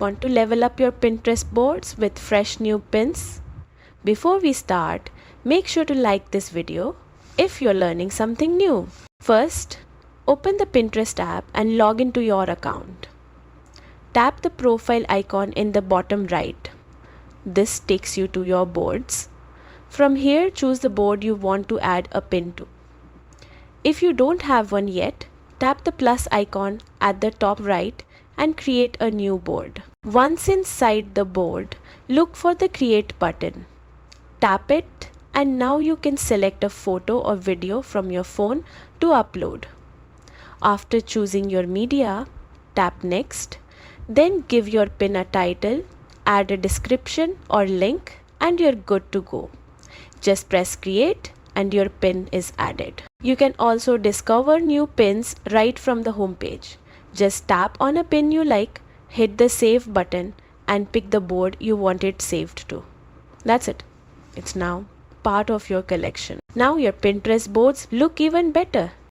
Want to level up your Pinterest boards with fresh new pins? Before we start, make sure to like this video if you're learning something new. First, open the Pinterest app and log into your account. Tap the profile icon in the bottom right. This takes you to your boards. From here, choose the board you want to add a pin to. If you don't have one yet, tap the plus icon at the top right and create a new board. Once inside the board, look for the Create button. Tap it and now you can select a photo or video from your phone to upload. After choosing your media, tap Next. Then give your pin a title, add a description or link, and you're good to go. Just press Create and your pin is added. You can also discover new pins right from the home page. Just tap on a pin you like, hit the Save button, and pick the board you want it saved to. That's it. It's now part of your collection. Now your Pinterest boards look even better.